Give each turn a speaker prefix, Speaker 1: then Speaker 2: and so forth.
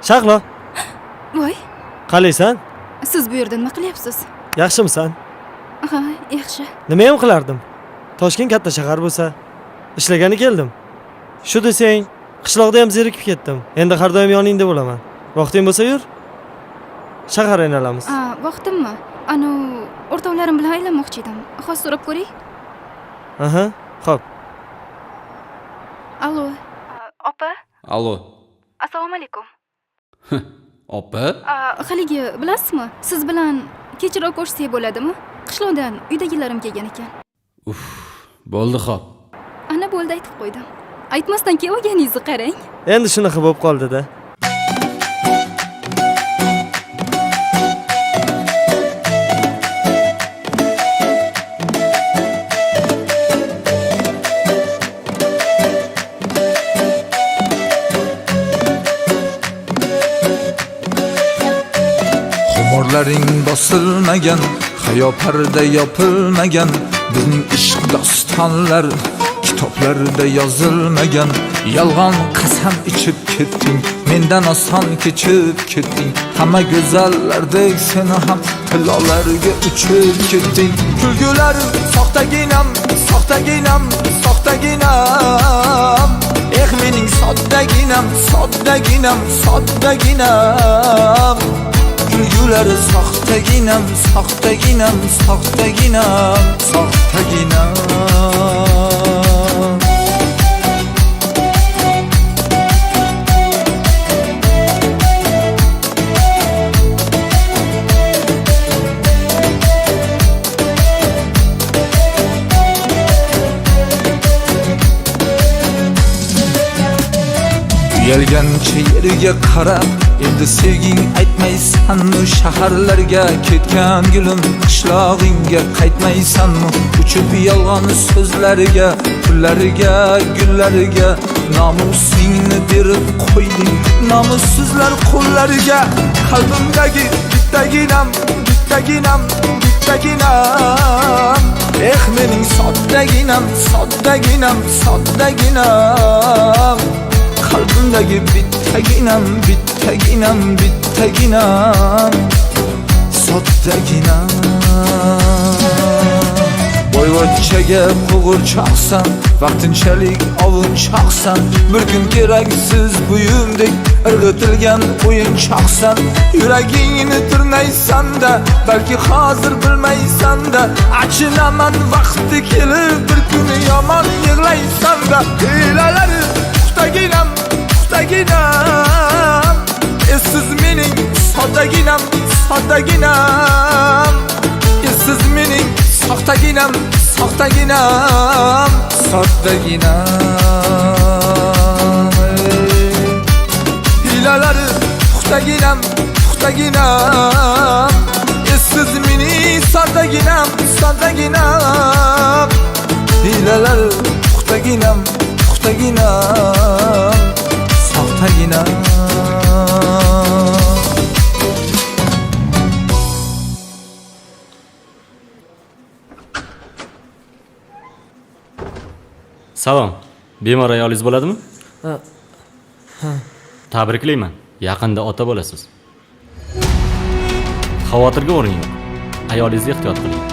Speaker 1: Shaqlo,
Speaker 2: Voy,
Speaker 1: qalaysan?
Speaker 2: siz bu yerda nima qilyapsiz?
Speaker 1: Yaxshimisan?
Speaker 2: Ha, yaxshi.
Speaker 1: Nima ham qilardim? Toshkent katta shahar bo'lsa, ishlagani keldim. Shu desang, qishloqda ham zerikib ketdim. Endi har doim yoningda bo'laman. Vaqting bo'lsa yur. Shahar aylanaamiz.
Speaker 2: Vaqtimmi? Anu, o'rtoqlarim bilan aylanmoqchi edim. Hozir so'rab ko'ring.
Speaker 1: Aha, xo'p.
Speaker 2: Allo. Opa,
Speaker 3: Allo.
Speaker 2: assalomu alaykum.
Speaker 3: Opa?
Speaker 2: Haligi bilasizmi? Siz bilan kechroq ko'rishsak bo'ladimi? Qishloqdan uydagilarim kelgan ekan.
Speaker 3: Bo'ldi xo'p.
Speaker 2: Ana bo'ldi aytib qo'ydim. Aytmasdan kelib olganingizni qarang.
Speaker 1: Endi shunaqa bo'lib qoldi-da.
Speaker 4: Xumorlaring bosilmagan, hayo parda yopilmagan, bizning ishq dostonlar kitoblarda yozilmagan. Yolg'on qasam ichib ketding, mendan oson kechib ketding. Hamma go'zallardek seni ham tillolarga uchib ketding. Kulgular soxtaginam, soxtaginam, soxtaginam. Mening soddaginam, soddaginam, soddaginam. Kulgulari soxtaginam, soxtaginam, soxtaginam, soxtaginam. Uyalgancha yerga qarab, endi sevging aytmaysanmi? Shaharlarga ketgan gulim, qishlog'ingga qaytmaysanmi? Uchib yolg'on so'zlariga, pullariga, gullariga nomusingni berib qo'yding, nomussizlar qo'llariga. Qalbimdagi bittaginam, bittaginam, bittaginam. Mening soddaginam, soddaginam, soddaginam. Qalbimdagi bittaginam, bittaginam, bittaginam, soddaginam. Boyvachchaga qo'g'irchoqsan, vaqtinchalik ovunchoqsan. Bir kun keraksiz buyumdek irg'itilgan o'yinchoqsan. Yuragingni tirnaysan-da, balki hozir bilmaysan-da. Achinaman vaqti kelib, bir kuni yomon yig'laysan-da. Hilalari puxtaginam, puxtaginam. Siz mening soddaginam, soddaginam. Siz mening soxtaginam, soxtaginam, soddaginam. Hilalari puxtaginam, puxtaginam. Siz mening soddaginam, soddaginam. Hilalari puxtaginam, puxtaginam, soxtaginam.
Speaker 5: Salom. Bemor ayolingiz bo'ladimi? Tabriklayman. Yaqinda ota bo'lasiz. Xavotirga o'rin yo'q. Ayolingizga ehtiyot qiling.